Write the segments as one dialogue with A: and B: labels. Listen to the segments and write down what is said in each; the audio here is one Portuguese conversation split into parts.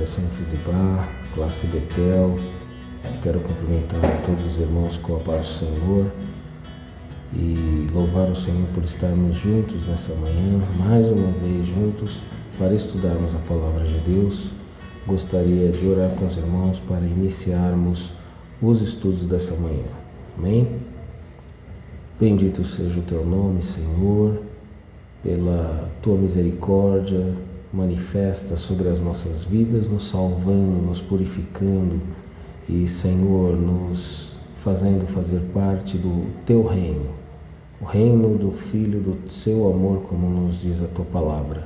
A: Geração Fizibá, classe Betel. Quero cumprimentar todos os irmãos com a paz do Senhor e louvar o Senhor por estarmos juntos nessa manhã, mais uma vez juntos, para estudarmos a Palavra de Deus. Gostaria de orar com os irmãos para iniciarmos os estudos dessa manhã. Amém? Bendito seja o Teu nome, Senhor, pela Tua misericórdia manifesta sobre as nossas vidas, nos salvando, nos purificando e, Senhor, nos fazendo fazer parte do Teu reino, o reino do Filho, do Seu amor, como nos diz a Tua Palavra.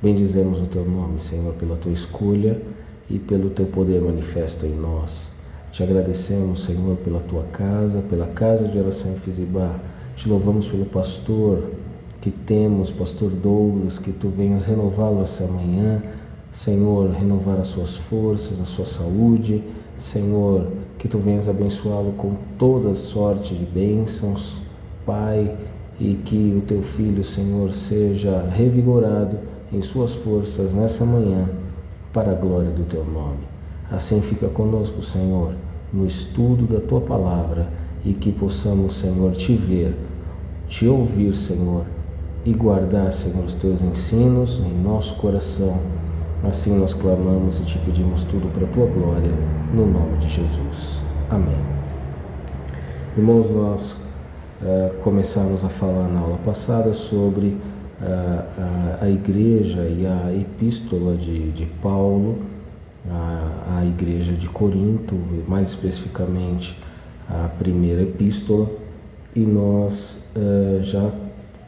A: Bendizemos o Teu nome, Senhor, pela Tua escolha e pelo Teu poder manifesto em nós. Te agradecemos, Senhor, pela Tua casa, pela casa de oração em Fizibá. Te louvamos pelo pastor que temos, pastor Douglas, que Tu venhas renová-lo essa manhã, Senhor, renovar as suas forças, a sua saúde, Senhor, que Tu venhas abençoá-lo com toda sorte de bênçãos, Pai, e que o Teu Filho, Senhor, seja revigorado em suas forças nessa manhã, para a glória do Teu nome. Assim fica conosco, Senhor, no estudo da Tua Palavra e que possamos, Senhor, Te ver, Te ouvir, Senhor, e guardar, Senhor, os Teus ensinos em nosso coração. Assim nós clamamos e Te pedimos tudo para a Tua glória, no nome de Jesus. Amém. Irmãos, nós começamos a falar na aula passada sobre a igreja e a epístola de Paulo, a igreja de Corinto, mais especificamente a primeira epístola, e nós já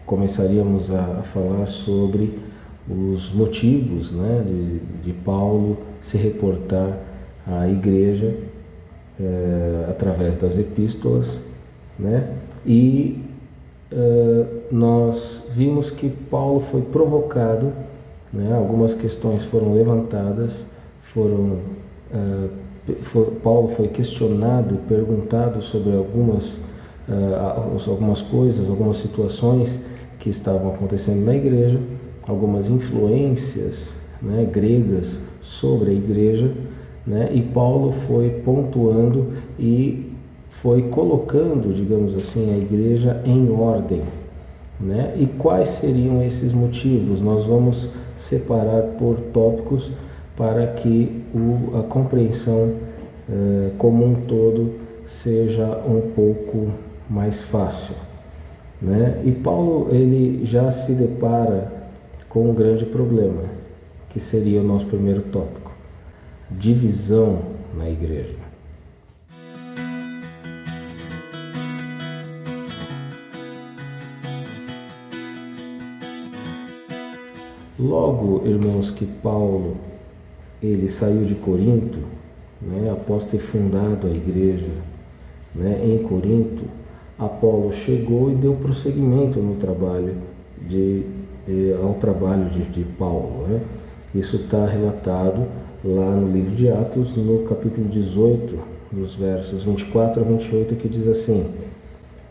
A: começaríamos a falar sobre os motivos, né, de Paulo se reportar à igreja através das epístolas, né, e nós vimos que Paulo foi provocado, né, algumas questões foram levantadas, Paulo foi questionado, perguntado sobre algumas coisas, algumas situações que estavam acontecendo na igreja, algumas influências, né, gregas sobre a igreja, né, e Paulo foi pontuando e foi colocando, digamos assim, a igreja em ordem, né? E quais seriam esses motivos? Nós vamos separar por tópicos para que a compreensão como um todo seja um pouco mais fácil, né? E Paulo, ele já se depara com um grande problema, que seria o nosso primeiro tópico: divisão na igreja. Logo, irmãos, que Paulo ele saiu de Corinto, né, após ter fundado a igreja, né, em Corinto, Apolo chegou e deu prosseguimento no trabalho ao trabalho de Paulo, né? Isso está relatado lá no livro de Atos, no capítulo 18, nos versos 24 a 28, que diz assim: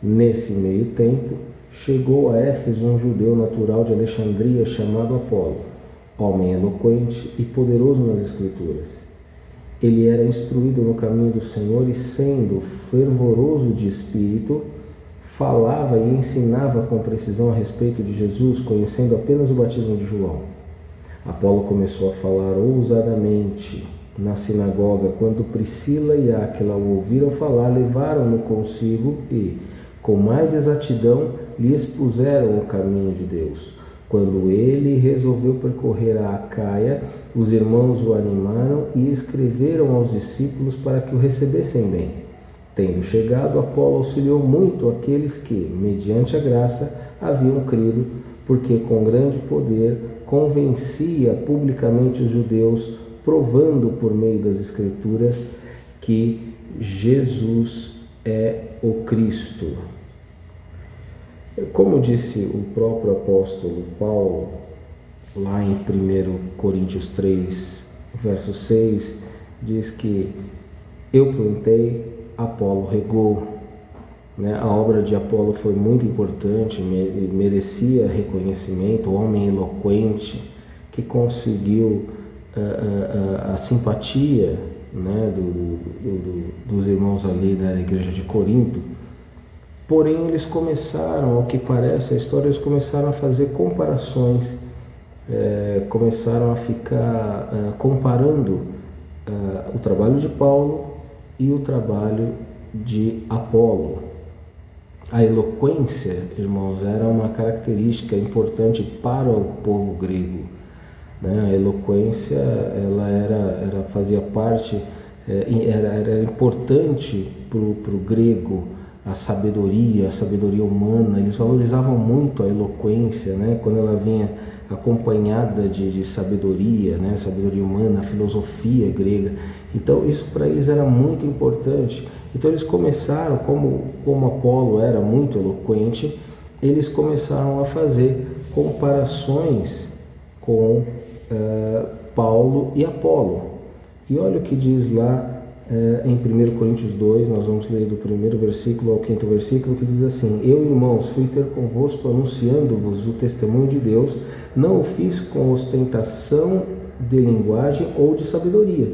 A: nesse meio tempo, chegou a Éfeso um judeu natural de Alexandria chamado Apolo, homem eloquente e poderoso nas Escrituras. Ele era instruído no caminho do Senhor e, sendo fervoroso de espírito, falava e ensinava com precisão a respeito de Jesus, conhecendo apenas o batismo de João. Apolo começou a falar ousadamente na sinagoga. Quando Priscila e Áquila o ouviram falar, levaram-no consigo e, com mais exatidão, lhe expuseram o caminho de Deus. Quando ele resolveu percorrer a Acaia, os irmãos o animaram e escreveram aos discípulos para que o recebessem bem. Tendo chegado, Apolo auxiliou muito aqueles que, mediante a graça, haviam crido, porque com grande poder convencia publicamente os judeus, provando por meio das Escrituras que Jesus é o Cristo. Como disse o próprio apóstolo Paulo, lá em 1 Coríntios 3, verso 6, diz que eu plantei, Apolo regou, né? A obra de Apolo foi muito importante, merecia reconhecimento, homem eloquente que conseguiu a simpatia, né, dos irmãos ali da igreja de Corinto. Porém, eles começaram, ao que parece a história, eles começaram a fazer comparações, começaram a ficar comparando o trabalho de Paulo e o trabalho de Apolo. A eloquência, irmãos, era uma característica importante para o povo grego, né? A eloquência, ela fazia parte, era importante para o grego. A sabedoria humana, eles valorizavam muito a eloquência, né? Quando ela vinha acompanhada de sabedoria, né? Sabedoria humana, a filosofia grega. Então isso para eles era muito importante. Então eles começaram, como Apolo era muito eloquente, eles começaram a fazer comparações com Paulo e Apolo. E olha o que diz lá em 1 Coríntios 2, nós vamos ler do 1º versículo ao 5º versículo, que diz assim: Eu, irmãos, fui ter convosco anunciando-vos o testemunho de Deus, não o fiz com ostentação de linguagem ou de sabedoria,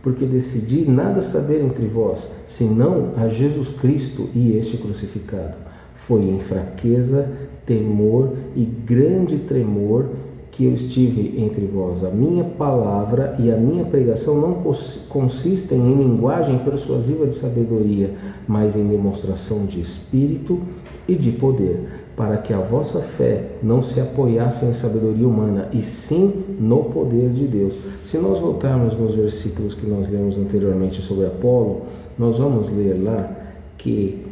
A: porque decidi nada saber entre vós, senão a Jesus Cristo e este crucificado. Foi em fraqueza, temor e grande tremor que eu estive entre vós. A minha palavra e a minha pregação não consistem em linguagem persuasiva de sabedoria, mas em demonstração de espírito e de poder, para que a vossa fé não se apoiasse em sabedoria humana, e sim no poder de Deus. Se nós voltarmos nos versículos que nós lemos anteriormente sobre Apolo, nós vamos ler lá que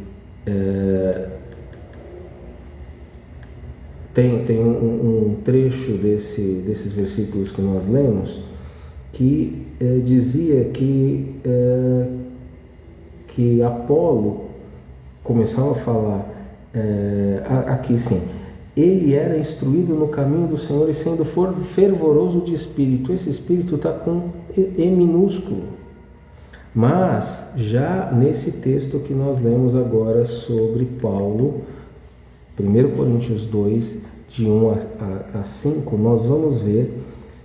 A: tem um trecho desses versículos que nós lemos que dizia que Apolo começava a falar aqui sim, ele era instruído no caminho do Senhor e sendo fervoroso de espírito. Esse espírito está com E minúsculo. Mas já nesse texto que nós lemos agora sobre Paulo, 1 Coríntios 2, de 1 a 5, nós vamos ver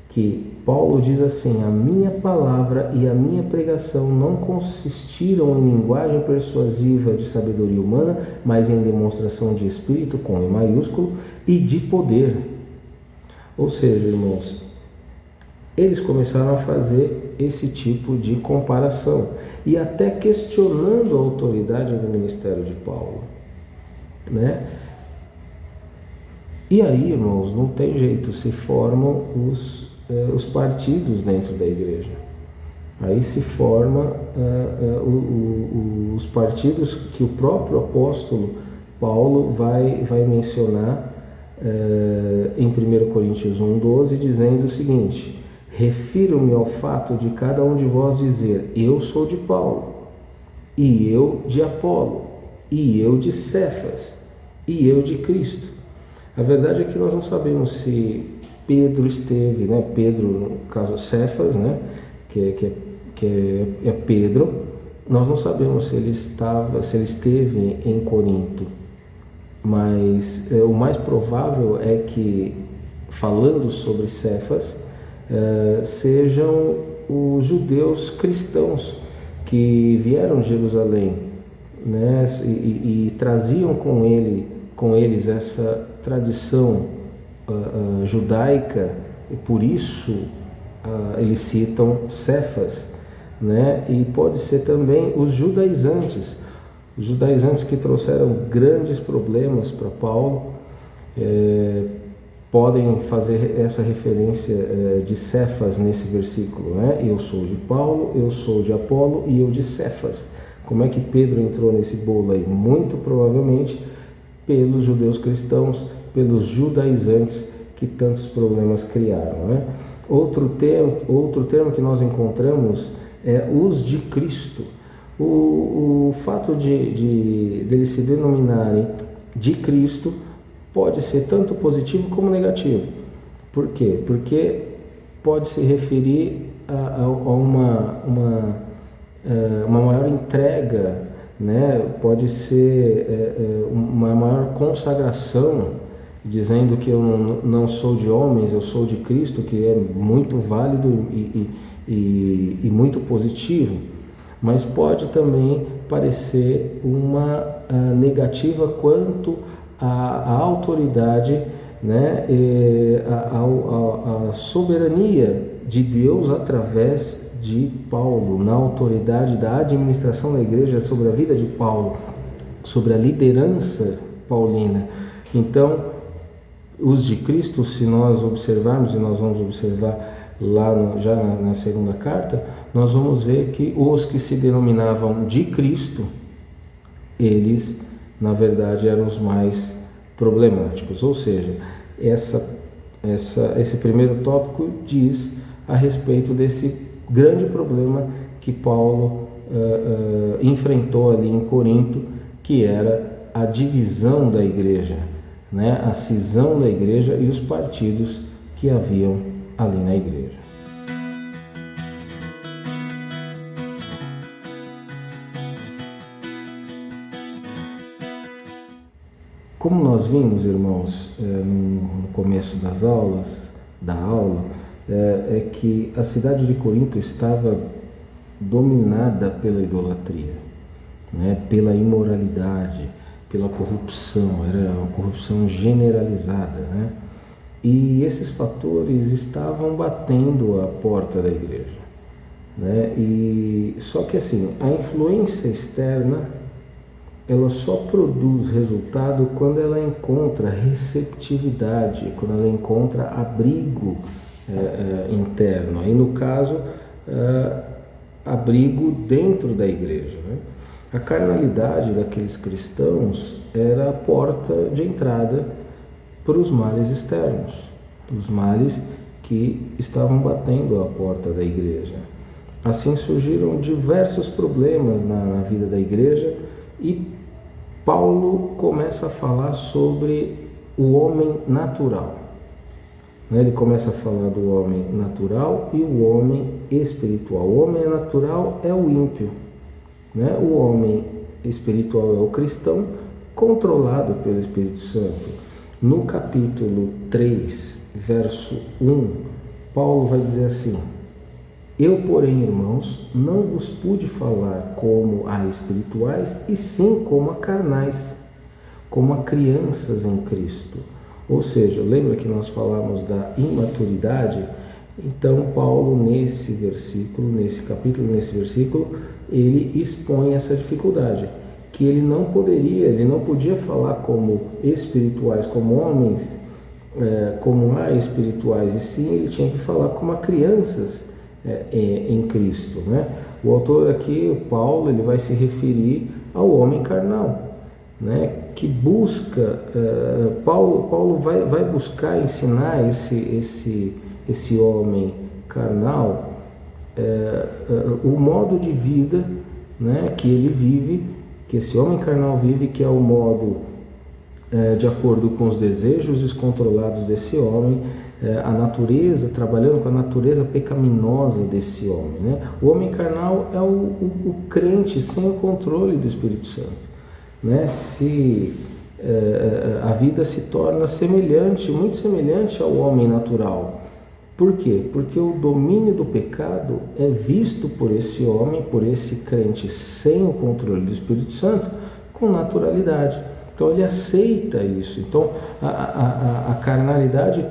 A: que Paulo diz assim: a minha palavra e a minha pregação não consistiram em linguagem persuasiva de sabedoria humana, mas em demonstração de espírito, com E maiúsculo, e de poder. Ou seja, irmãos, eles começaram a fazer esse tipo de comparação e até questionando a autoridade do ministério de Paulo, né? E aí, irmãos, não tem jeito, se formam os partidos dentro da igreja. Aí se formam os partidos que o próprio apóstolo Paulo vai mencionar em 1 Coríntios 1,12, dizendo o seguinte: refiro-me ao fato de cada um de vós dizer, eu sou de Paulo, e eu de Apolo, e eu de Cefas, e eu de Cristo. A verdade é que nós não sabemos se Pedro esteve, né? Pedro, no caso Cefas, né? que é Pedro, nós não sabemos se ele esteve em Corinto, mas o mais provável é que, falando sobre Cefas, sejam os judeus cristãos que vieram de Jerusalém, né? e traziam com eles essa tradição judaica, e por isso eles citam Cefas, né? E pode ser também os judaizantes que trouxeram grandes problemas para Paulo, podem fazer essa referência de Cefas nesse versículo, né? Eu sou de Paulo, eu sou de Apolo e eu de Cefas. Como é que Pedro entrou nesse bolo aí? Muito provavelmente pelos judeus cristãos, pelos judaizantes que tantos problemas criaram, né? Outro termo que nós encontramos é os de Cristo. O fato de eles se denominarem de Cristo pode ser tanto positivo como negativo. Por quê? Porque pode se referir a uma maior entrega, né? Pode ser uma maior consagração dizendo que eu não sou de homens, eu sou de Cristo, que é muito válido e muito positivo, mas pode também parecer uma negativa quanto à autoridade, né, a soberania de Deus através de Paulo, na autoridade da administração da igreja sobre a vida de Paulo, sobre a liderança paulina. Então, os de Cristo, se nós observarmos, e nós vamos observar lá já na segunda carta, nós vamos ver que os que se denominavam de Cristo, eles, na verdade, eram os mais problemáticos. Ou seja, esse primeiro tópico diz a respeito desse grande problema que Paulo enfrentou ali em Corinto, que era a divisão da igreja, né? A cisão da igreja e os partidos que haviam ali na igreja. Como nós vimos, irmãos, no começo da aula, é que a cidade de Corinto estava dominada pela idolatria, né? Pela imoralidade, pela corrupção, era uma corrupção generalizada, né? E esses fatores estavam batendo a porta da igreja, né? E só que assim, a influência externa, ela só produz resultado quando ela encontra receptividade, quando ela encontra abrigo interno. Aí, no caso, abrigo dentro da igreja, né? A carnalidade daqueles cristãos era a porta de entrada para os males externos, os males que estavam batendo a porta da igreja. Assim surgiram diversos problemas na vida da igreja e Paulo começa a falar sobre o homem natural. Ele começa a falar do homem natural e o homem espiritual. O homem natural é o ímpio, né? O homem espiritual é o cristão, controlado pelo Espírito Santo. No capítulo 3, verso 1, Paulo vai dizer assim: eu, porém, irmãos, não vos pude falar como a espirituais, e sim como a carnais, como a crianças em Cristo. Ou seja, lembra que nós falamos da imaturidade? Então, Paulo, nesse versículo, nesse capítulo, nesse versículo, ele expõe essa dificuldade, que ele não podia falar como espirituais, como homens, como a espirituais, e sim ele tinha que falar como a crianças em Cristo, né? O autor aqui, o Paulo, ele vai se referir ao homem carnal, né? Que busca, Paulo vai buscar ensinar esse homem carnal o modo de vida, né, que ele vive, que esse homem carnal vive, que é o modo de acordo com os desejos descontrolados desse homem, a natureza, trabalhando com a natureza pecaminosa desse homem, né? O homem carnal é o crente sem o controle do Espírito Santo, né? A vida se torna muito semelhante ao homem natural. Por quê? Porque o domínio do pecado é visto por esse homem, por esse crente sem o controle do Espírito Santo, com naturalidade. Então ele aceita isso. Então a carnalidade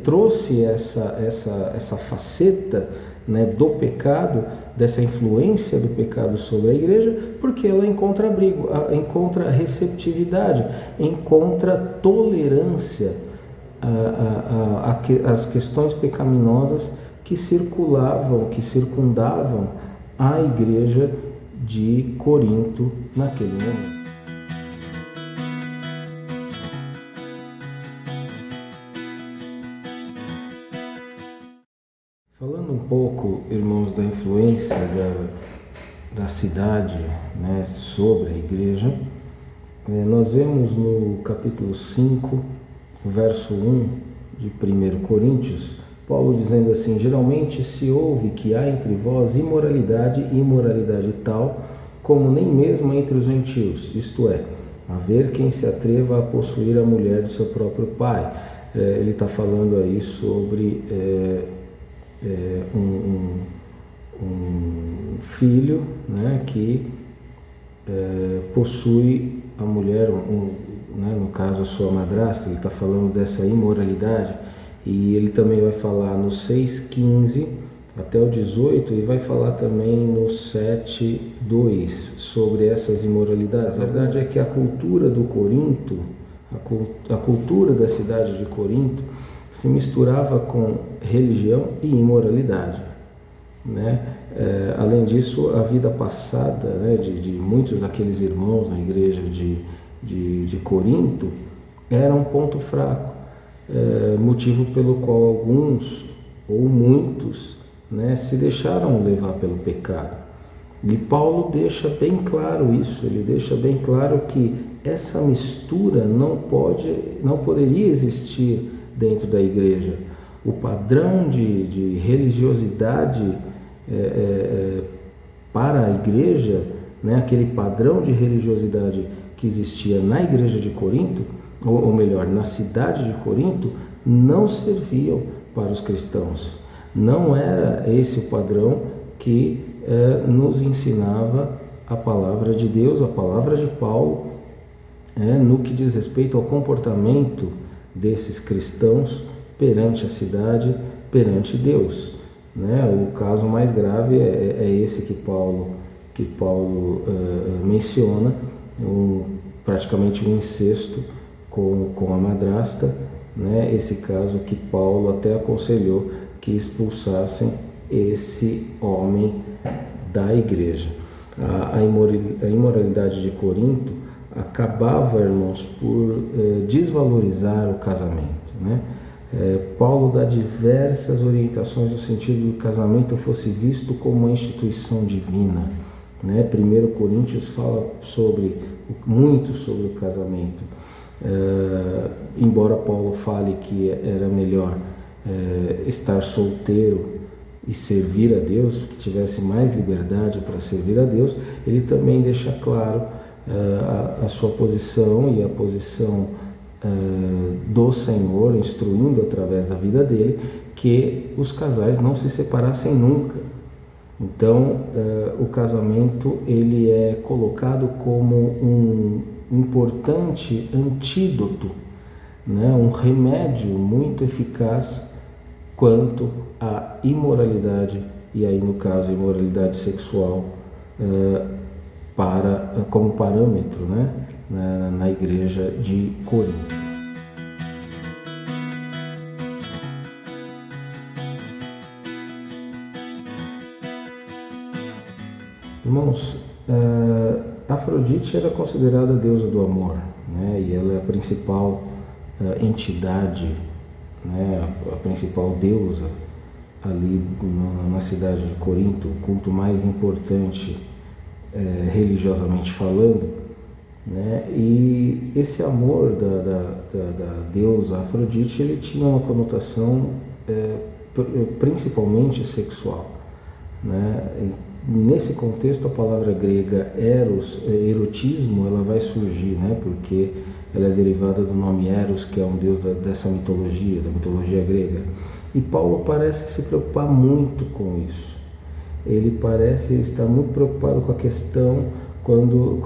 A: trouxe essa faceta, né, do pecado, dessa influência do pecado sobre a igreja, porque ela encontra abrigo, encontra receptividade, encontra tolerância às questões pecaminosas que circundavam a igreja de Corinto naquele momento. Falando um pouco, irmãos, da influência da cidade, né, sobre a igreja, nós vemos no capítulo 5, verso 1 de 1 Coríntios, Paulo dizendo assim: geralmente se ouve que há entre vós imoralidade tal como nem mesmo entre os gentios, isto é, haver quem se atreva a possuir a mulher de seu próprio pai. Ele está falando aí sobre um filho, né, que possui a mulher, né, no caso a sua madrasta. Ele está falando dessa imoralidade, e ele também vai falar no 6:15 até o 18, e vai falar também no 7:2 sobre essas imoralidades. A verdade é que a cultura do Corinto, a cultura da cidade de Corinto, se misturava com religião e imoralidade, né? Além disso, a vida passada, né, de muitos daqueles irmãos na igreja de Corinto era um ponto fraco, motivo pelo qual alguns ou muitos, né, se deixaram levar pelo pecado. E Paulo deixa bem claro isso, ele deixa bem claro que essa mistura não poderia existir dentro da igreja. O padrão de religiosidade para a igreja, né, aquele padrão de religiosidade que existia na igreja de Corinto, ou melhor, na cidade de Corinto, não serviam para os cristãos. Não era esse o padrão que nos ensinava a palavra de Deus, a palavra de Paulo, no que diz respeito ao comportamento desses cristãos perante a cidade, perante Deus, né? O caso mais grave é esse que Paulo menciona, praticamente um incesto com a madrasta, né? Esse caso que Paulo até aconselhou que expulsassem esse homem da igreja. A imoralidade de Corinto acabava, irmãos, por desvalorizar o casamento, né? Paulo dá diversas orientações no sentido do casamento fosse visto como uma instituição divina, né? 1 Coríntios fala muito sobre o casamento. Embora Paulo fale que era melhor estar solteiro e servir a Deus, que tivesse mais liberdade para servir a Deus, ele também deixa claro a sua posição e a posição do Senhor, instruindo através da vida dele, que os casais não se separassem nunca. Então, o casamento ele é colocado como um importante antídoto, né? Um remédio muito eficaz quanto à imoralidade, e aí no caso a imoralidade sexual, como parâmetro, né? Na igreja de Corinto. Irmãos, Afrodite era considerada a deusa do amor, né? E ela é a principal entidade, né? A principal deusa ali na cidade de Corinto, o culto mais importante religiosamente falando, né? E esse amor da deusa Afrodite, ele tinha uma conotação principalmente sexual, né? Nesse contexto, a palavra grega eros, erotismo, ela vai surgir, né? Porque ela é derivada do nome Eros, que é um deus dessa mitologia, da mitologia grega. E Paulo parece se preocupar muito com isso. Ele parece estar muito preocupado com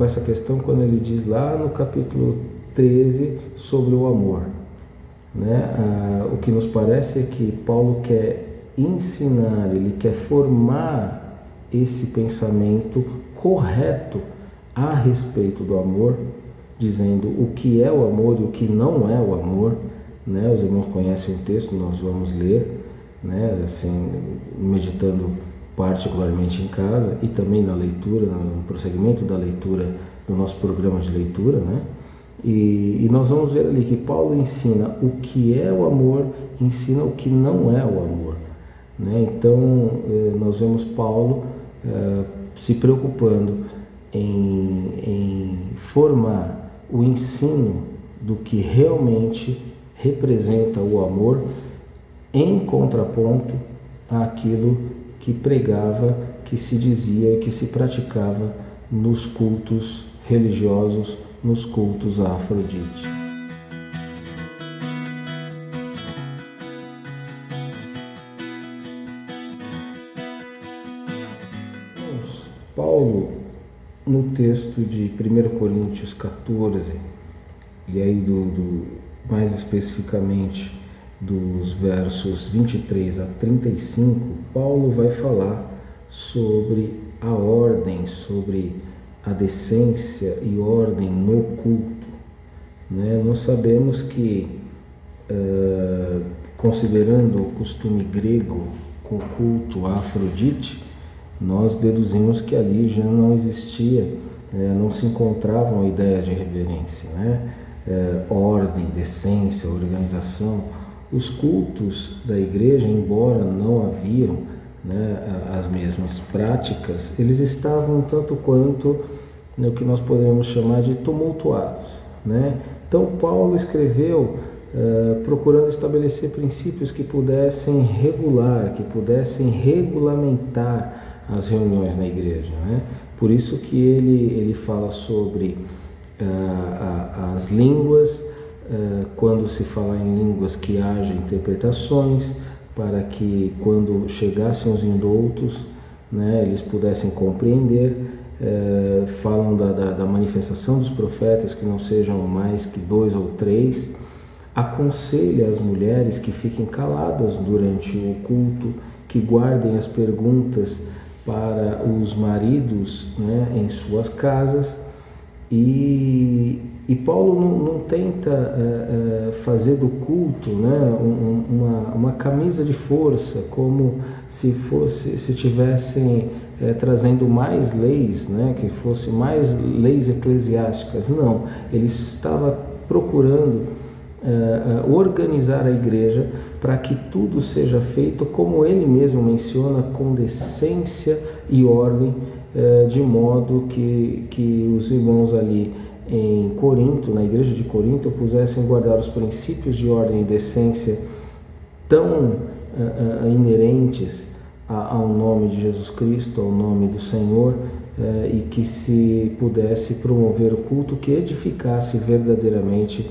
A: essa questão quando ele diz lá no capítulo 13 sobre o amor, né? O que nos parece é que Paulo quer ensinar, ele quer formar esse pensamento correto a respeito do amor, dizendo o que é o amor e o que não é o amor, né? Os irmãos conhecem o texto, nós vamos ler, né? Assim, meditando particularmente em casa e também na leitura, no prosseguimento da leitura do nosso programa de leitura, né? E nós vamos ver ali que Paulo ensina o que é o amor, ensina o que não é o amor, né? Então, nós vemos Paulo se preocupando em formar o ensino do que realmente representa o amor em contraponto àquilo que pregava, que se dizia e que se praticava nos cultos religiosos nos cultos a Afrodite. Paulo, no texto de 1 Coríntios 14, e aí mais especificamente dos versos 23 a 35, Paulo vai falar sobre a ordem, sobre a decência e ordem no culto. Nós sabemos que, considerando o costume grego com o culto a Afrodite, nós deduzimos que ali já não existia, não se encontrava a ideia de reverência, ordem, decência, organização. Os cultos da igreja, embora não haviam as mesmas práticas, eles estavam tanto quanto o que nós podemos chamar de tumultuados. Então Paulo escreveu procurando estabelecer princípios que pudessem regular, que pudessem regulamentar as reuniões na igreja. Por isso que ele fala sobre as línguas, quando se fala em línguas que haja interpretações, para que quando chegassem os indoutos, eles pudessem compreender. Falam da manifestação dos profetas, que não sejam mais que 2 ou 3. Aconselha as mulheres que fiquem caladas durante o culto, que guardem as perguntas para os maridos em suas casas. E Paulo não tenta fazer do culto uma camisa de força, como se tivessem trazendo mais leis, que fosse mais leis eclesiásticas. Não, ele estava procurando organizar a igreja para que tudo seja feito como ele mesmo menciona, com decência e ordem, de modo que os irmãos ali em Corinto, na igreja de Corinto, pudessem guardar os princípios de ordem e decência tão inerentes ao nome de Jesus Cristo, ao nome do Senhor, e que se pudesse promover o culto que edificasse verdadeiramente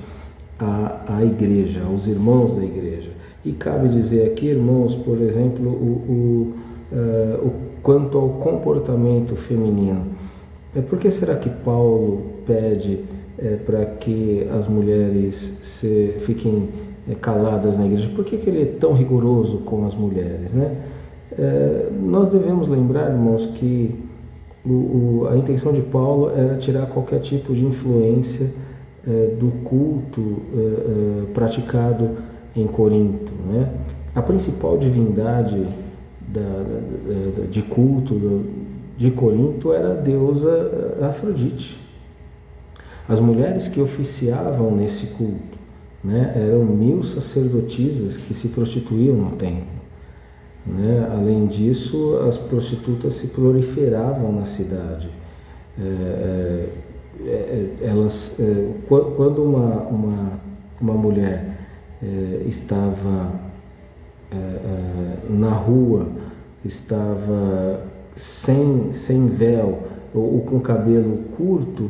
A: a igreja, aos irmãos da igreja. E cabe dizer aqui, irmãos, por exemplo, quanto ao comportamento feminino. Por que será que Paulo pede para que as mulheres fiquem caladas na igreja? Por que ele é tão rigoroso com as mulheres? Nós devemos lembrar, irmãos, que a intenção de Paulo era tirar qualquer tipo de influência do culto praticado em Corinto. A principal divindade de culto de Corinto era a deusa Afrodite. As mulheres que oficiavam nesse culto eram 1000 sacerdotisas que se prostituíam no templo. Além disso, as prostitutas se proliferavam na cidade. Quando uma mulher estava na rua, estava sem véu ou com cabelo curto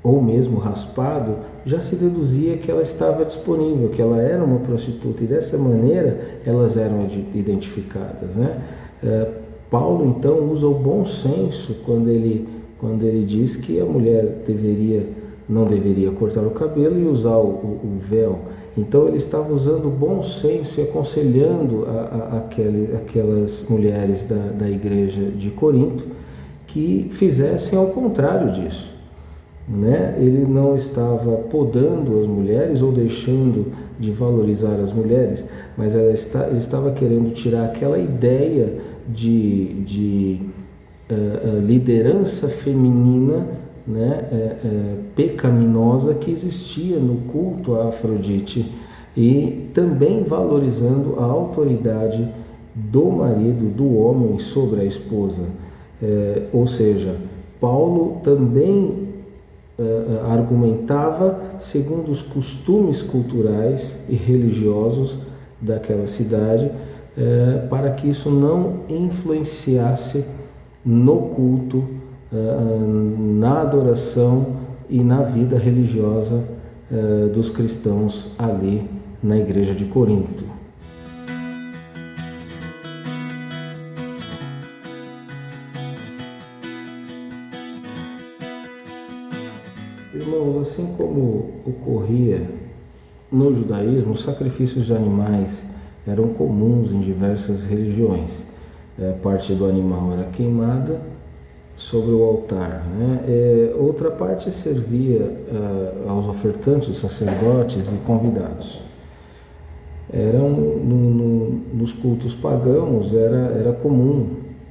A: ou mesmo raspado, já se deduzia que ela estava disponível, que ela era uma prostituta, e dessa maneira elas eram identificadas. Paulo então usa o bom senso quando ele diz que a mulher não deveria cortar o cabelo e usar o véu. Então ele estava usando o bom senso e aconselhando aquelas mulheres da igreja de Corinto que fizessem ao contrário disso. Ele não estava podando as mulheres ou deixando de valorizar as mulheres, mas ele estava querendo tirar aquela ideia de liderança feminina, pecaminosa que existia no culto a Afrodite, e também valorizando a autoridade do marido, do homem sobre a esposa. Ou seja, Paulo também argumentava segundo os costumes culturais e religiosos daquela cidade, para que isso não influenciasse no culto, na adoração e na vida religiosa dos cristãos ali na igreja de Corinto. Irmãos, assim como ocorria no judaísmo, os sacrifícios de animais eram comuns em diversas religiões. Parte do animal era queimada sobre o altar, né? Outra parte servia aos ofertantes, os sacerdotes e convidados. Nos cultos pagãos era comum,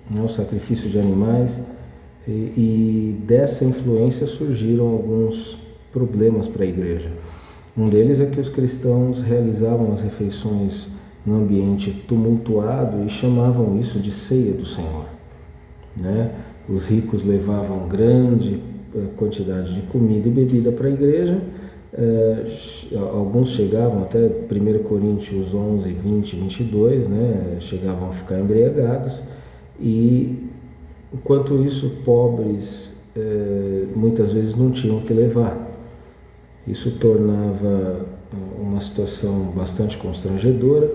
A: né, o sacrifício de animais, e dessa influência surgiram alguns problemas para a igreja. Um deles é que os cristãos realizavam as refeições num ambiente tumultuado e chamavam isso de ceia do Senhor, né? Os ricos levavam grande quantidade de comida e bebida para a igreja. Alguns chegavam até 1 Coríntios 11, 20, 22, né? Chegavam a ficar embriagados, e enquanto isso, pobres muitas vezes não tinham o que levar. Isso tornava uma situação bastante constrangedora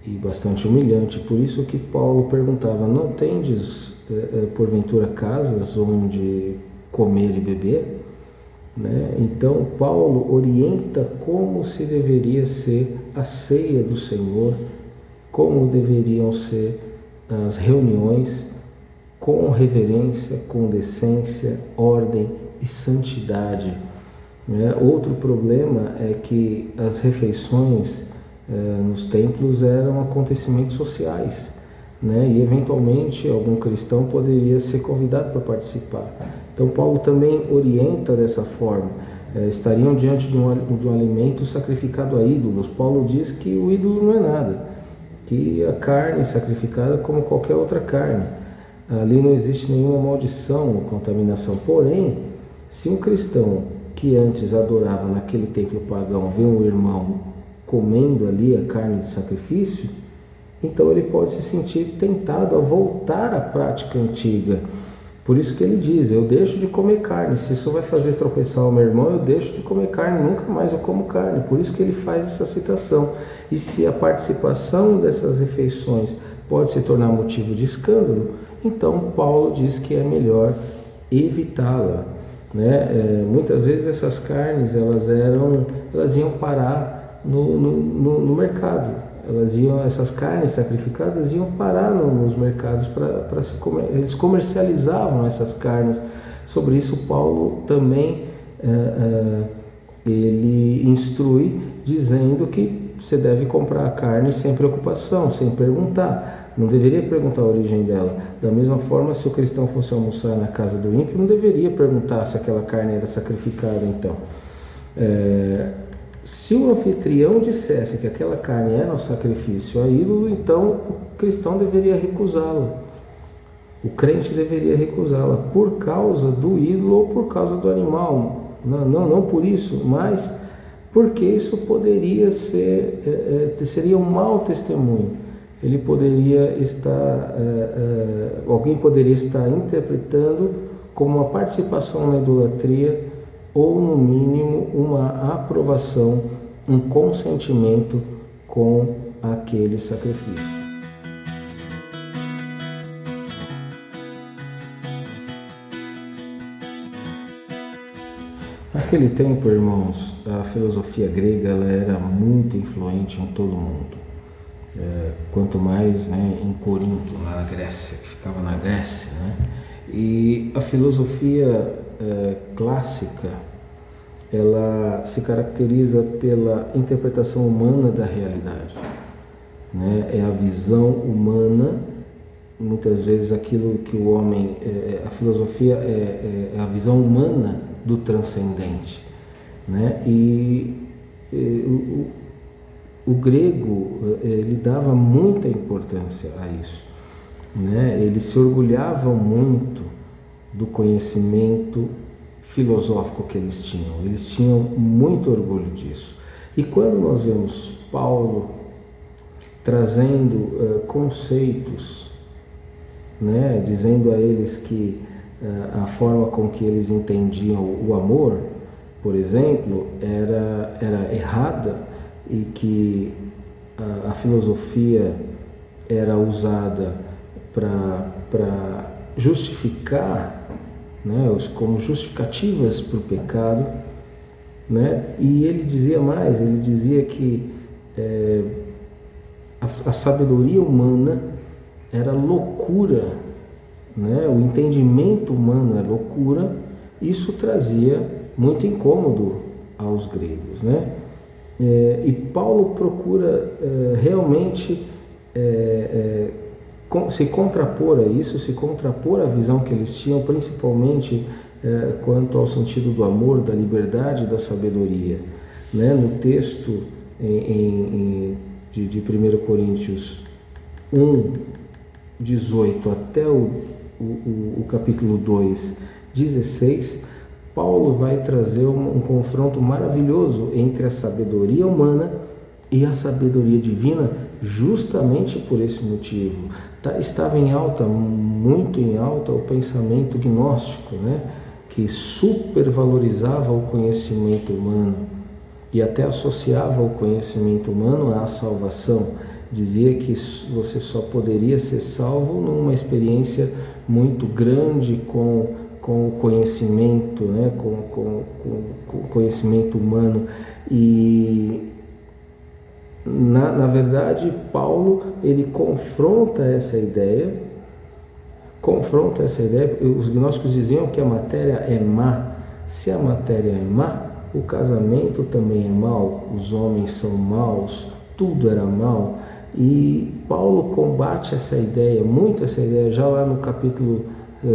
A: e bastante humilhante. Por isso que Paulo perguntava: não tendes porventura casas onde comer e beber? Né? Então Paulo orienta como se deveria ser a ceia do Senhor, como deveriam ser as reuniões, com reverência, com decência, ordem e santidade. Outro problema é que as refeições nos templos eram acontecimentos sociais, né? E eventualmente algum cristão poderia ser convidado para participar. Então Paulo também orienta dessa forma. Estariam diante de um alimento sacrificado a ídolos. Paulo diz que o ídolo não é nada, que a carne sacrificada é como qualquer outra carne. Ali não existe nenhuma maldição ou contaminação. Porém, se um cristão que antes adorava naquele templo pagão vê um irmão comendo ali a carne de sacrifício, então ele pode se sentir tentado a voltar à prática antiga. Por isso que ele diz: eu deixo de comer carne. Se isso vai fazer tropeçar o meu irmão, eu deixo de comer carne, nunca mais eu como carne. Por isso que ele faz essa citação. E se a participação dessas refeições pode se tornar motivo de escândalo, então Paulo diz que é melhor evitá-la, né? Muitas vezes essas carnes elas iam parar no mercado. Essas carnes sacrificadas iam parar nos mercados para se comer. Eles comercializavam essas carnes. Sobre isso Paulo também ele instrui, dizendo que você deve comprar a carne sem preocupação, sem perguntar. Não deveria perguntar a origem dela. Da mesma forma, se o cristão fosse almoçar na casa do ímpio, não deveria perguntar se aquela carne era sacrificada. Então, se o anfitrião dissesse que aquela carne era um sacrifício a ídolo, então o cristão deveria recusá-la. O crente deveria recusá-la por causa do ídolo ou por causa do animal. Não por isso, mas porque isso poderia seria um mau testemunho. Ele poderia estar, alguém poderia estar interpretando como uma participação na idolatria, ou no mínimo uma aprovação, um consentimento com aquele sacrifício. Naquele tempo, irmãos, a filosofia grega ela era muito influente em todo o mundo. Quanto mais, né, em Corinto, na Grécia, que ficava na Grécia, né? E a filosofia clássica, ela se caracteriza pela interpretação humana da realidade, né? É a visão humana, muitas vezes aquilo que o homem, a filosofia é a visão humana do transcendente, né? O grego, ele dava muita importância a isso, né? Eles se orgulhavam muito do conhecimento filosófico que eles tinham muito orgulho disso. E quando nós vemos Paulo trazendo conceitos, né? Dizendo a eles que a forma com que eles entendiam o amor, por exemplo, era errada, e que a filosofia era usada para justificar, né, como justificativas para o pecado, né? E ele dizia mais, ele dizia que a sabedoria humana era loucura, né? O entendimento humano é loucura. Isso trazia muito incômodo aos gregos, né? E Paulo procura realmente se contrapor a isso, se contrapor à visão que eles tinham, principalmente quanto ao sentido do amor, da liberdade, da sabedoria, né? No texto de 1 Coríntios 1, 18 até o capítulo 2, 16, Paulo vai trazer um confronto maravilhoso entre a sabedoria humana e a sabedoria divina, justamente por esse motivo. Estava em alta, muito em alta, o pensamento gnóstico, né? Que supervalorizava o conhecimento humano e até associava o conhecimento humano à salvação. Dizia que você só poderia ser salvo numa experiência muito grande com o conhecimento, né? com o conhecimento humano. E na verdade, Paulo, ele confronta essa ideia. Os gnósticos diziam que a matéria é má. Se a matéria é má, o casamento também é mau, os homens são maus, tudo era mau. E Paulo combate essa ideia, muito essa ideia, já lá no capítulo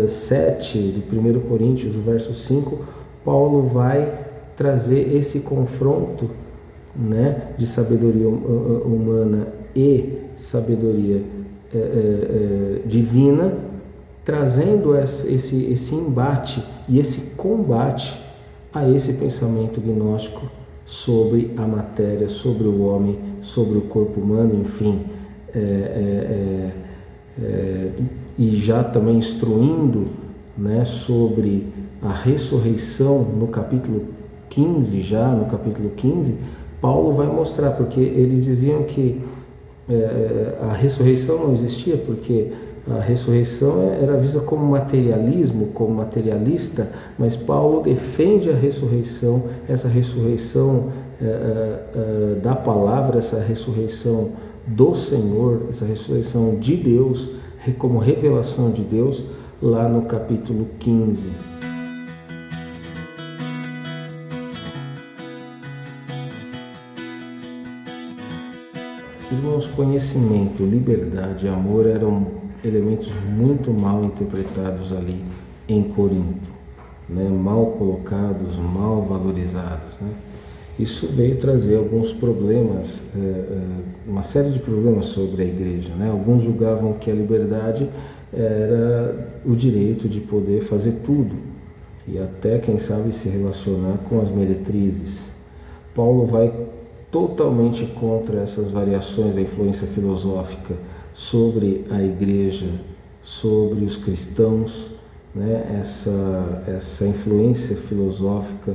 A: 7 de 1 Coríntios, o verso 5, Paulo vai trazer esse confronto, né, de sabedoria humana e sabedoria divina, trazendo esse embate e esse combate a esse pensamento gnóstico sobre a matéria, sobre o homem, sobre o corpo humano, enfim, e já também instruindo, né, sobre a ressurreição no capítulo 15, Paulo vai mostrar, porque eles diziam que a ressurreição não existia, porque a ressurreição era vista como materialismo, como materialista, mas Paulo defende a ressurreição, essa ressurreição da palavra, essa ressurreição do Senhor, essa ressurreição de Deus, como revelação de Deus, lá no capítulo 15. Irmãos, conhecimento, liberdade e amor eram elementos muito mal interpretados ali em Corinto, né? Mal colocados, mal valorizados, né? Isso veio trazer alguns problemas, uma série de problemas sobre a igreja, né? Alguns julgavam que a liberdade era o direito de poder fazer tudo e até, quem sabe, se relacionar com as meretrizes. Paulo vai totalmente contra essas variações da influência filosófica sobre a igreja, sobre os cristãos, né? Essa influência filosófica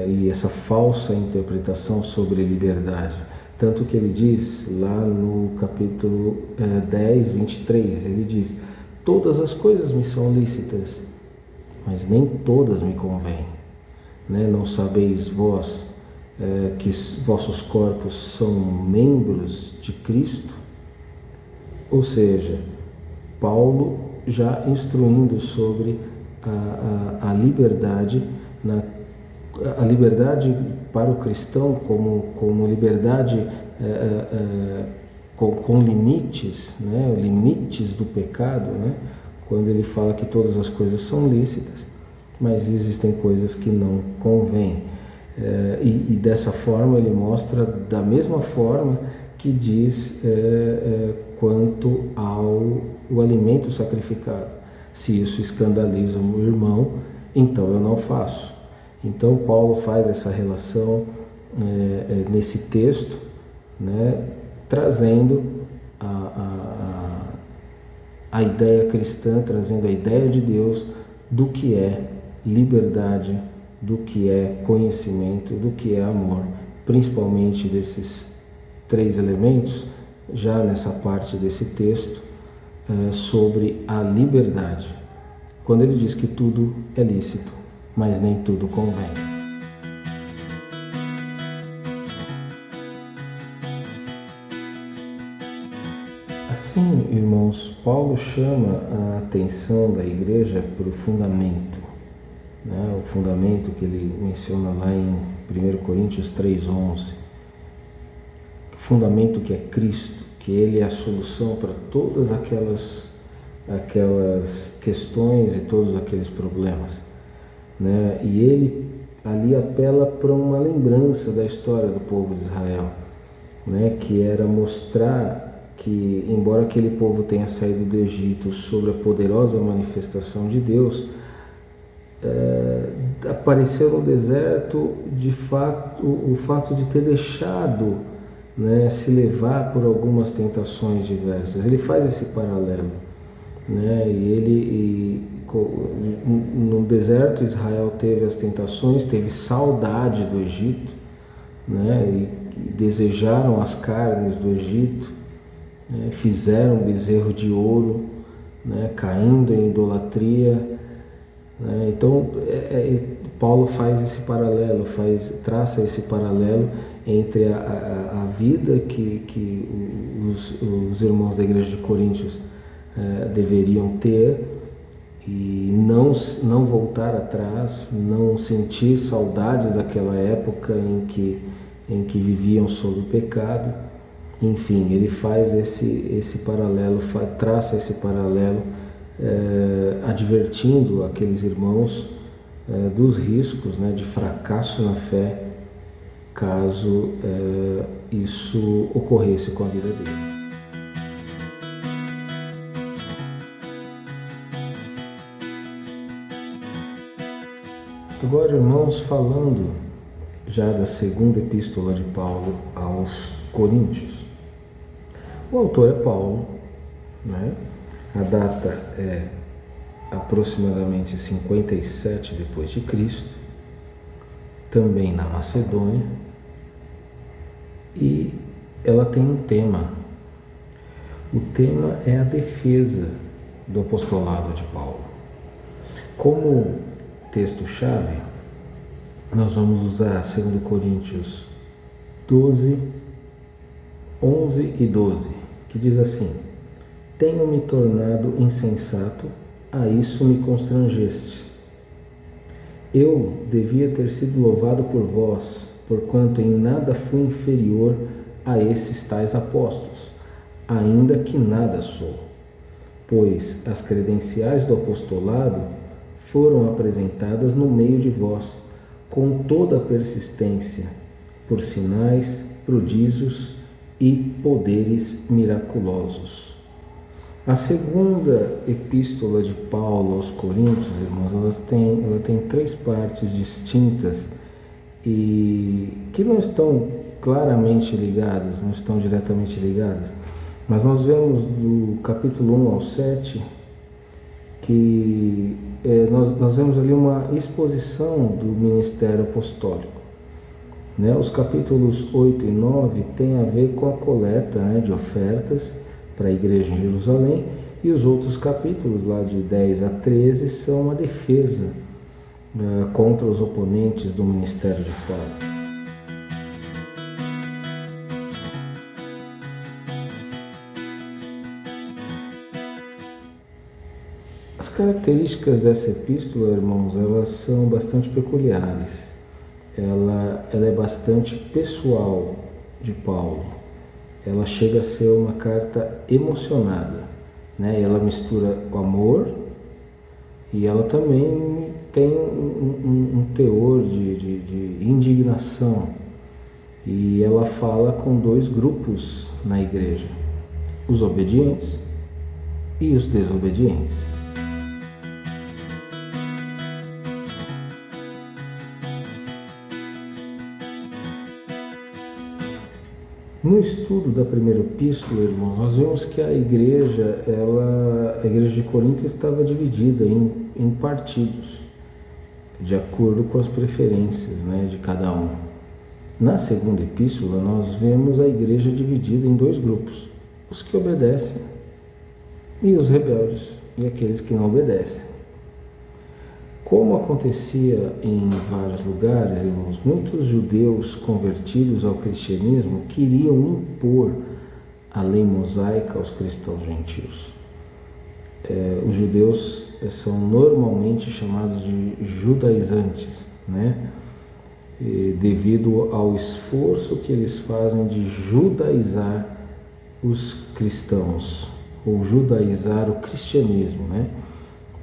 A: e essa falsa interpretação sobre liberdade. Tanto que ele diz lá no capítulo 10, 23, ele diz: todas as coisas me são lícitas, mas nem todas me convêm. Né? Não sabeis vós que vossos corpos são membros de Cristo? Ou seja, Paulo já instruindo sobre a liberdade, a liberdade para o cristão como liberdade com limites, né? Limites do pecado, né? Quando ele fala que todas as coisas são lícitas, mas existem coisas que não convêm. E dessa forma ele mostra da mesma forma que diz quanto ao alimento sacrificado. Se isso escandaliza o irmão, então eu não faço. Então Paulo faz essa relação nesse texto, né, trazendo a ideia cristã, trazendo a ideia de Deus do que é liberdade, do que é conhecimento, do que é amor, principalmente desses 3 elementos, já nessa parte desse texto, sobre a liberdade, quando ele diz que tudo é lícito, mas nem tudo convém. Assim, irmãos, Paulo chama a atenção da igreja para o fundamento, o fundamento que ele menciona lá em 1 Coríntios 3,11, o fundamento que é Cristo, que ele é a solução para todas aquelas questões e todos aqueles problemas, E ele ali apela para uma lembrança da história do povo de Israel, que era mostrar que, embora aquele povo tenha saído do Egito sob a poderosa manifestação de Deus, apareceu no deserto de fato o fato de ter deixado se levar por algumas tentações diversas. Ele faz esse paralelo, no deserto Israel teve as tentações, teve saudade do Egito, e desejaram as carnes do Egito, fizeram um bezerro de ouro, caindo em idolatria. Então, Paulo faz esse paralelo, traça esse paralelo entre a vida que os irmãos da igreja de Coríntios deveriam ter e não voltar atrás, não sentir saudades daquela época em que viviam sob o pecado. Enfim, ele faz esse paralelo, traça esse paralelo, advertindo aqueles irmãos dos riscos de fracasso na fé, caso isso ocorresse com a vida dele. Agora, irmãos, falando já da segunda epístola de Paulo aos Coríntios. O autor é Paulo, A data é aproximadamente 57 depois de Cristo, também na Macedônia, e ela tem um tema. O tema é a defesa do apostolado de Paulo. Como texto-chave, nós vamos usar 2 Coríntios 12, 11 e 12, que diz assim: tenho-me tornado insensato, a isso me constrangestes. Eu devia ter sido louvado por vós, porquanto em nada fui inferior a esses tais apóstolos, ainda que nada sou. Pois as credenciais do apostolado foram apresentadas no meio de vós, com toda a persistência, por sinais, prodígios e poderes miraculosos. A segunda epístola de Paulo aos Coríntios, irmãos, ela tem 3 partes distintas e que não estão claramente ligadas, não estão diretamente ligadas, mas nós vemos do capítulo 1 ao 7 que nós vemos ali uma exposição do ministério apostólico. Os capítulos 8 e 9 têm a ver com a coleta de ofertas para a igreja em Jerusalém, e os outros capítulos, lá de 10 a 13, são uma defesa contra os oponentes do ministério de Paulo. As características dessa epístola, irmãos, elas são bastante peculiares. Ela é bastante pessoal de Paulo. Ela chega a ser uma carta emocionada, Ela mistura o amor e ela também tem um teor de indignação. E ela fala com 2 grupos na igreja: os obedientes e os desobedientes. No estudo da primeira epístola, irmãos, nós vemos que a igreja de Corinto estava dividida em partidos, de acordo com as preferências, né, de cada um. Na segunda epístola, nós vemos a igreja dividida em dois grupos: os que obedecem e os rebeldes, e aqueles que não obedecem. Como acontecia em vários lugares, irmãos, muitos judeus convertidos ao cristianismo queriam impor a lei mosaica aos cristãos gentios. Os judeus são normalmente chamados de judaizantes, né? Devido ao esforço que eles fazem de judaizar os cristãos, ou judaizar o cristianismo, né?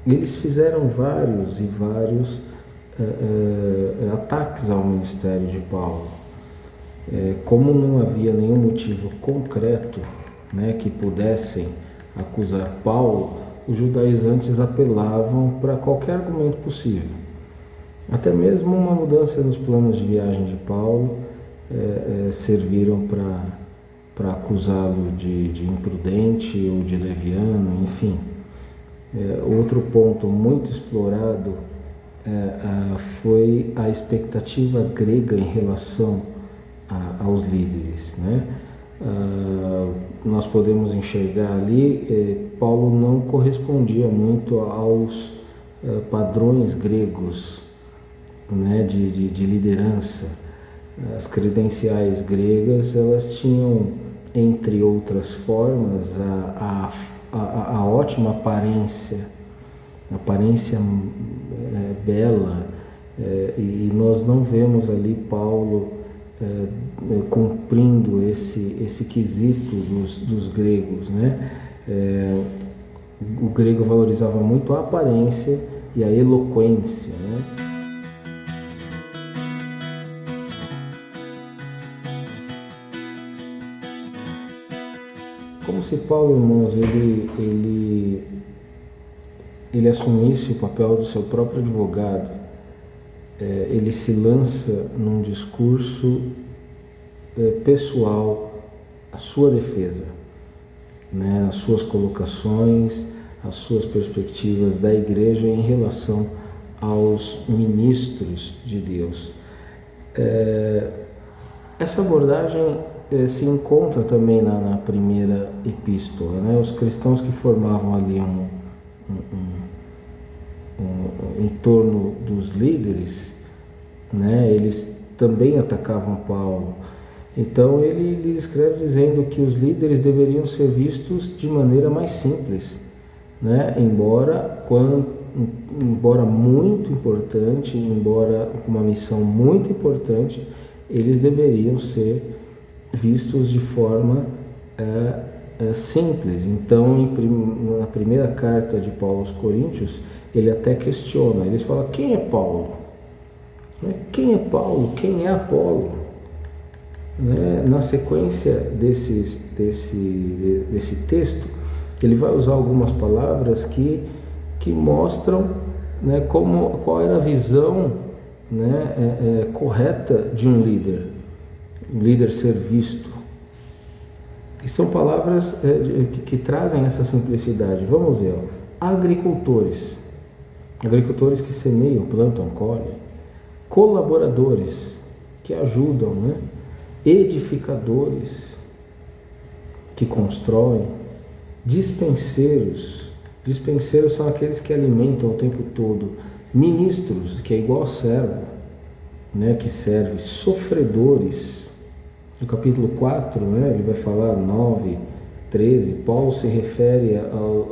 A: Eles fizeram vários ataques ao ministério de Paulo. Como não havia nenhum motivo concreto, né, que pudessem acusar Paulo, os judaizantes apelavam para qualquer argumento possível. Até mesmo uma mudança nos planos de viagem de Paulo serviram para acusá-lo de imprudente ou de leviano, enfim. Outro ponto muito explorado foi a expectativa grega em relação aos líderes, né? Nós podemos enxergar ali, Paulo não correspondia muito aos padrões gregos, né, de liderança. As credenciais gregas, elas tinham, entre outras formas, a ótima aparência bela, e nós não vemos ali Paulo cumprindo esse quesito dos gregos, né? O grego valorizava muito a aparência e a eloquência, né? Como se Paulo, irmãos, ele assumisse o papel do seu próprio advogado. Ele se lança num discurso pessoal, a sua defesa, né, as suas colocações, as suas perspectivas da igreja em relação aos ministros de Deus. Essa abordagem se encontra também na primeira epístola, né? Os cristãos que formavam ali em torno dos líderes, né? Eles também atacavam Paulo. Então ele lhes escreve dizendo que os líderes deveriam ser vistos de maneira mais simples, né? Embora muito importante, embora uma missão muito importante, eles deveriam ser vistos de forma simples. Então, na primeira carta de Paulo aos Coríntios, ele até questiona, ele fala: quem é Paulo? Quem é Paulo? Quem é Apolo? Na sequência desse texto, ele vai usar algumas palavras que mostram, né, qual era a visão, né, correta de um líder ser visto. E são palavras que trazem essa simplicidade. Vamos ver, agricultores que semeiam, plantam, colhem, colaboradores que ajudam, né? Edificadores que constroem, dispenseiros são aqueles que alimentam o tempo todo, ministros, que é igual a servo, né, que serve, sofredores. No capítulo 4, né, ele vai falar 9, 13, Paulo se refere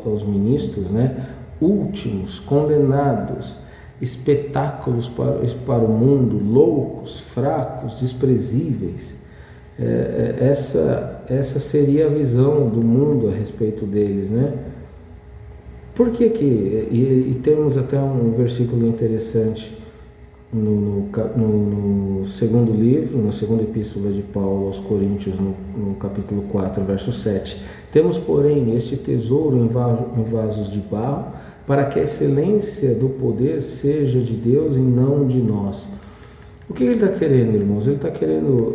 A: aos ministros, né, últimos, condenados, espetáculos para o mundo, loucos, fracos, desprezíveis. Essa seria a visão do mundo a respeito deles, né? Por que e temos até um versículo interessante no segundo livro, na segunda epístola de Paulo aos Coríntios, no capítulo 4, verso 7. Temos, porém, este tesouro em vasos de barro, para que a excelência do poder seja de Deus e não de nós. O que ele está querendo, irmãos? Ele está querendo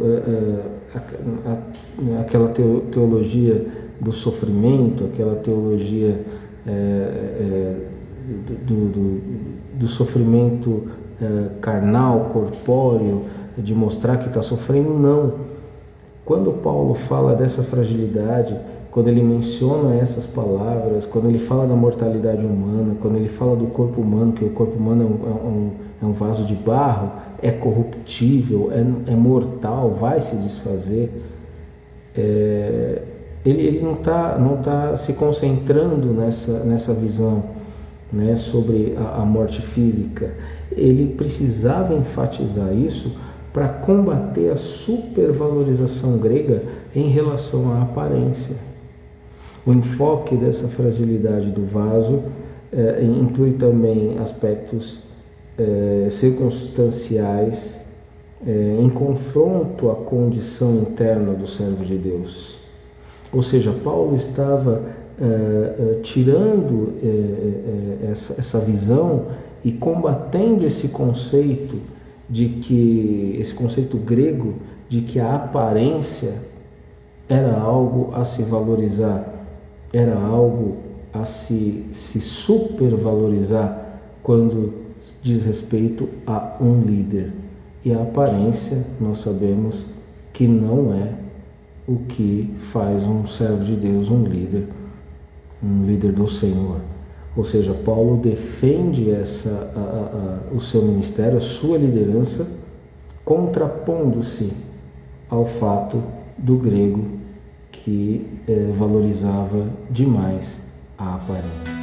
A: aquela teologia do sofrimento, aquela teologia do sofrimento carnal, corpóreo, de mostrar que está sofrendo, não. Quando Paulo fala dessa fragilidade, quando ele menciona essas palavras, quando ele fala da mortalidade humana, quando ele fala do corpo humano, que o corpo humano é um vaso de barro, é corruptível, é mortal, vai se desfazer, ele não tá se concentrando nessa visão, né, sobre a morte física. Ele precisava enfatizar isso para combater a supervalorização grega em relação à aparência. O enfoque dessa fragilidade do vaso inclui também aspectos circunstanciais em confronto à condição interna do servo de Deus. Ou seja, Paulo estava tirando essa visão e combatendo esse conceito grego de que a aparência era algo a se valorizar, era algo a se supervalorizar quando diz respeito a um líder. E a aparência, nós sabemos que não é o que faz um servo de Deus, um líder do Senhor. Ou seja, Paulo defende o seu ministério, a sua liderança, contrapondo-se ao fato do grego que valorizava demais a aparência.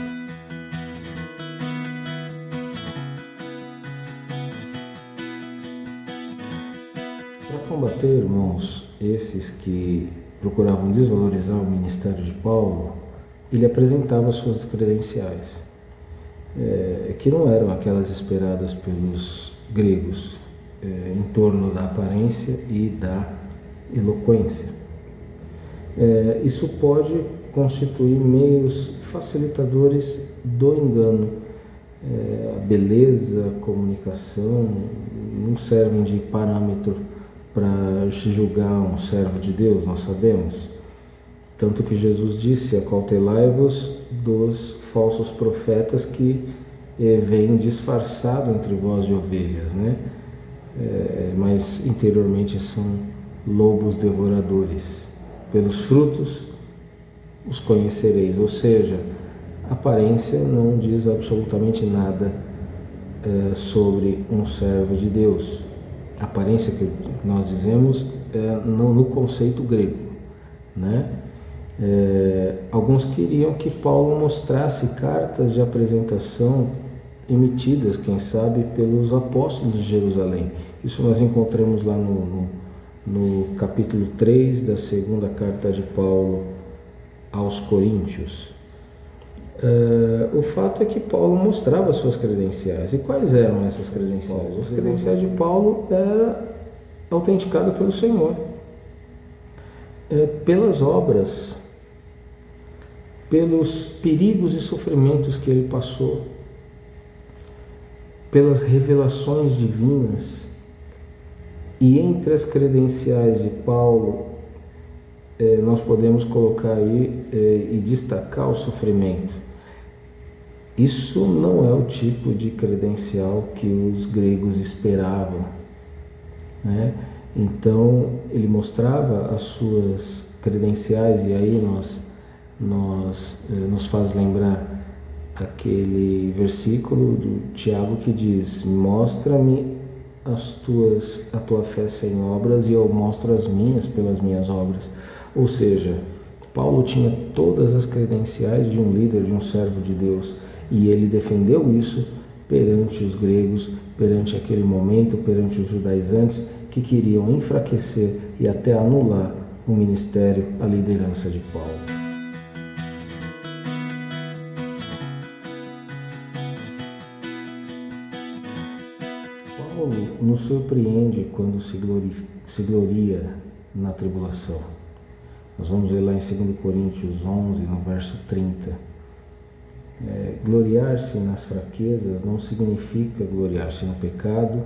A: Para combater, irmãos, esses que procuravam desvalorizar o ministério de Paulo, ele apresentava suas credenciais, que não eram aquelas esperadas pelos gregos, em torno da aparência e da eloquência. Isso pode constituir meios facilitadores do engano. A beleza, a comunicação não servem de parâmetro para julgar um servo de Deus, nós sabemos. Tanto que Jesus disse: acautelai-vos dos falsos profetas que vêm disfarçado entre vós de ovelhas, né? Mas interiormente são lobos devoradores. Pelos frutos os conhecereis. Ou seja, a aparência não diz absolutamente nada sobre um servo de Deus. A aparência que nós dizemos no conceito grego, né? Alguns queriam que Paulo mostrasse cartas de apresentação emitidas, quem sabe, pelos apóstolos de Jerusalém. Isso nós encontramos lá no capítulo 3 da segunda carta de Paulo aos Coríntios. O fato é que Paulo mostrava suas credenciais. E quais eram essas credenciais? As credenciais de Paulo eram autenticadas pelo Senhor, pelas obras, pelos perigos e sofrimentos que ele passou, pelas revelações divinas. E entre as credenciais de Paulo, nós podemos colocar aí e destacar o sofrimento. Isso não é o tipo de credencial que os gregos esperavam, né? Então, ele mostrava as suas credenciais, e aí nos faz lembrar aquele versículo do Tiago que diz: mostra-me a tua fé sem obras e eu mostro as minhas pelas minhas obras. Ou seja, Paulo tinha todas as credenciais de um líder, de um servo de Deus, e ele defendeu isso perante os gregos, perante aquele momento, perante os judaizantes que queriam enfraquecer e até anular o ministério, a liderança de Paulo. Paulo nos surpreende quando se gloria na tribulação. Nós vamos ver lá em 2 Coríntios 11, no verso 30. Gloriar-se nas fraquezas não significa gloriar-se no pecado,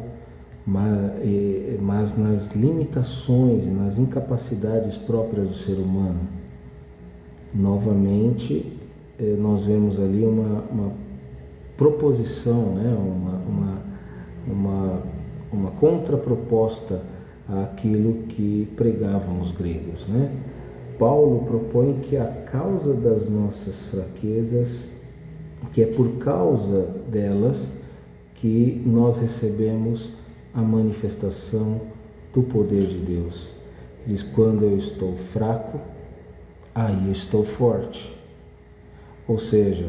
A: mas nas limitações e nas incapacidades próprias do ser humano. Novamente, nós vemos ali proposição, né? uma contraproposta àquilo que pregavam os gregos, né? Paulo propõe que a causa das nossas fraquezas, que é por causa delas que nós recebemos a manifestação do poder de Deus. Diz: quando eu estou fraco, aí eu estou forte. Ou seja,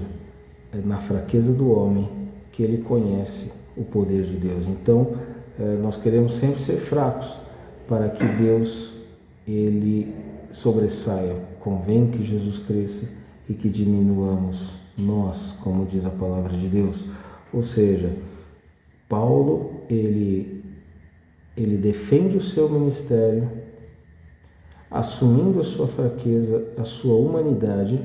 A: é na fraqueza do homem que ele conhece o poder de Deus. Então, nós queremos sempre ser fracos para que Deus ele sobressaia. Convém que Jesus cresça e que diminuamos nós, como diz a palavra de Deus. Ou seja, Paulo ele defende o seu ministério, assumindo a sua fraqueza, a sua humanidade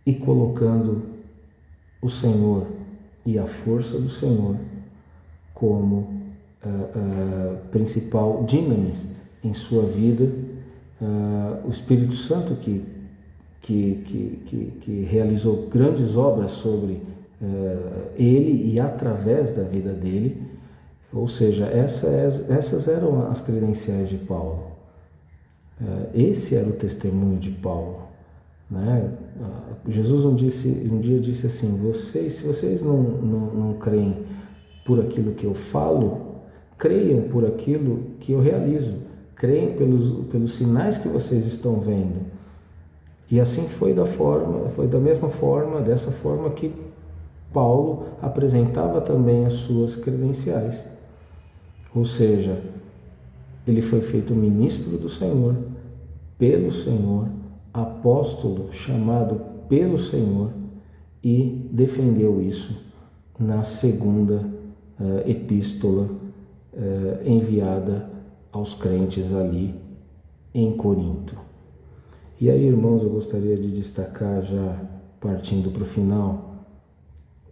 A: e colocando o Senhor e a força do Senhor como principal dinamis em sua vida. O Espírito Santo que realizou grandes obras sobre ele e através da vida dele. Ou seja, essas eram as credenciais de Paulo. Esse era o testemunho de Paulo, né? Jesus um dia disse assim: se vocês não creem por aquilo que eu falo, creiam por aquilo que eu realizo, creem pelos sinais que vocês estão vendo. E assim foi dessa forma que Paulo apresentava também as suas credenciais. Ou seja, ele foi feito ministro do Senhor, pelo Senhor, apóstolo chamado pelo Senhor, e defendeu isso na segunda epístola enviada aos crentes ali em Corinto. E aí, irmãos, eu gostaria de destacar, já partindo para o final,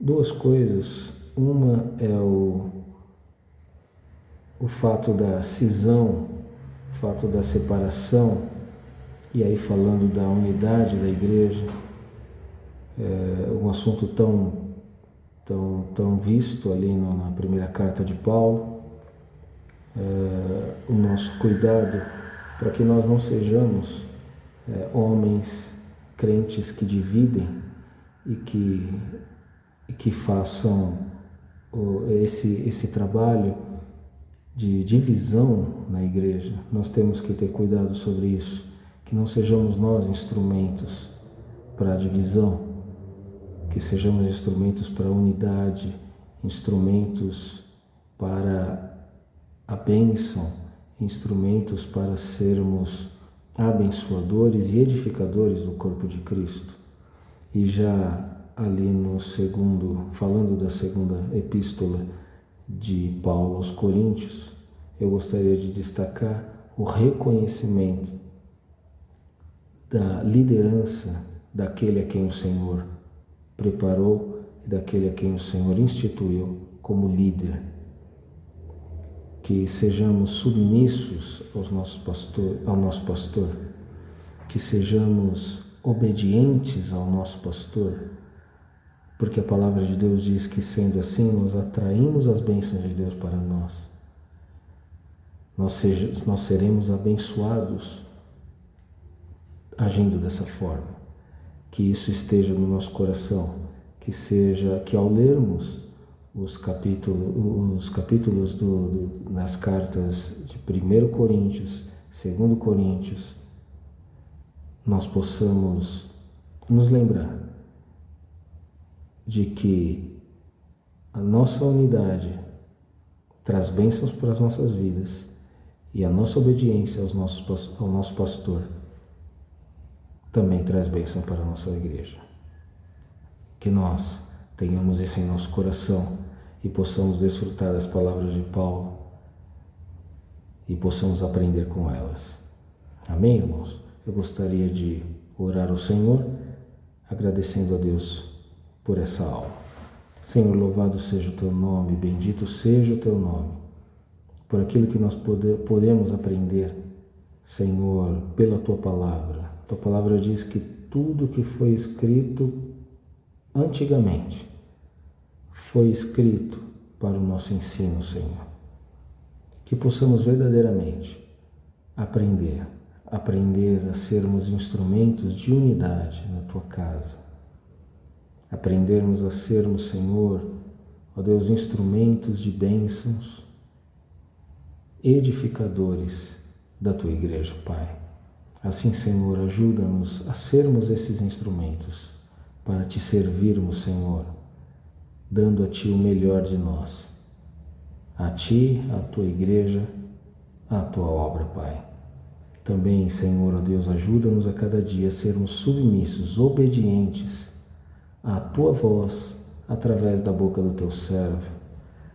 A: duas coisas. Uma é o fato da cisão, o fato da separação, e aí falando da unidade da igreja, um assunto tão visto ali na primeira carta de Paulo. O nosso cuidado para que nós não sejamos homens crentes que dividem e que façam esse trabalho de divisão na igreja. Nós temos que ter cuidado sobre isso, que não sejamos nós instrumentos para a divisão, que sejamos instrumentos para a unidade, instrumentos para a bênção, instrumentos para sermos abençoadores e edificadores do corpo de Cristo. E já ali falando da segunda epístola de Paulo aos Coríntios, eu gostaria de destacar o reconhecimento da liderança daquele a quem o Senhor preparou e daquele a quem o Senhor instituiu como líder. Que sejamos submissos ao nosso pastor, que sejamos obedientes ao nosso pastor, porque a palavra de Deus diz que, sendo assim, nós atraímos as bênçãos de Deus para nós. Nós seremos abençoados agindo dessa forma. Que isso esteja no nosso coração, que ao lermos os capítulos nas cartas de 1 Coríntios, 2 Coríntios, nós possamos nos lembrar de que a nossa unidade traz bênçãos para as nossas vidas e a nossa obediência ao nosso pastor também traz bênção para a nossa igreja. Que nós tenhamos isso em nosso coração e possamos desfrutar das palavras de Paulo e possamos aprender com elas. Amém, irmãos? Eu gostaria de orar ao Senhor, agradecendo a Deus por essa aula. Senhor, louvado seja o Teu nome, bendito seja o Teu nome, por aquilo que nós podemos aprender, Senhor, pela Tua palavra. Tua palavra diz que tudo que foi escrito antigamente foi escrito para o nosso ensino, Senhor. Que possamos verdadeiramente aprender a sermos instrumentos de unidade na Tua casa. Aprendermos a sermos, Senhor, ó Deus, instrumentos de bênçãos, edificadores da Tua igreja, Pai. Assim, Senhor, ajuda-nos a sermos esses instrumentos para Te servirmos, Senhor, dando a Ti o melhor de nós, a Ti, a Tua igreja, a Tua obra, Pai. Também, Senhor, ó Deus, ajuda-nos a cada dia a sermos submissos, obedientes à Tua voz através da boca do Teu servo,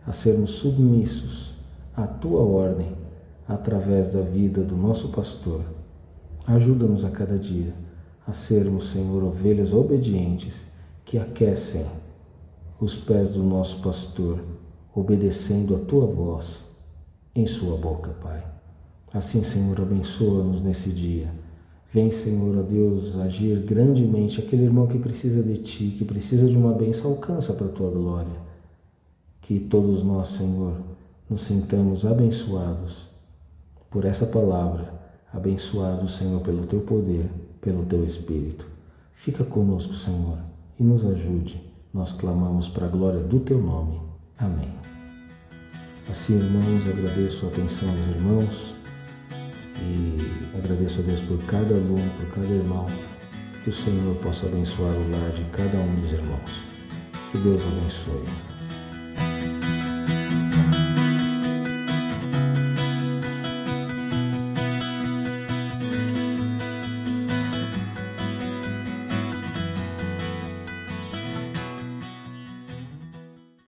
A: a sermos submissos à Tua ordem através da vida do nosso pastor. Ajuda-nos a cada dia a sermos, Senhor, ovelhas obedientes que aquecem os pés do nosso pastor, obedecendo a Tua voz em sua boca, Pai. Assim, Senhor, abençoa-nos nesse dia. Vem, Senhor, ó Deus, agir grandemente. Aquele irmão que precisa de Ti, que precisa de uma bênção, alcança para a Tua glória. Que todos nós, Senhor, nos sintamos abençoados por essa palavra, abençoados, Senhor, pelo Teu poder, pelo Teu Espírito. Fica conosco, Senhor, e nos ajude. Nós clamamos para a glória do Teu nome. Amém. Assim, irmãos, agradeço a atenção dos irmãos e agradeço a Deus por cada aluno, por cada irmão, que o Senhor possa abençoar o lar de cada um dos irmãos. Que Deus abençoe.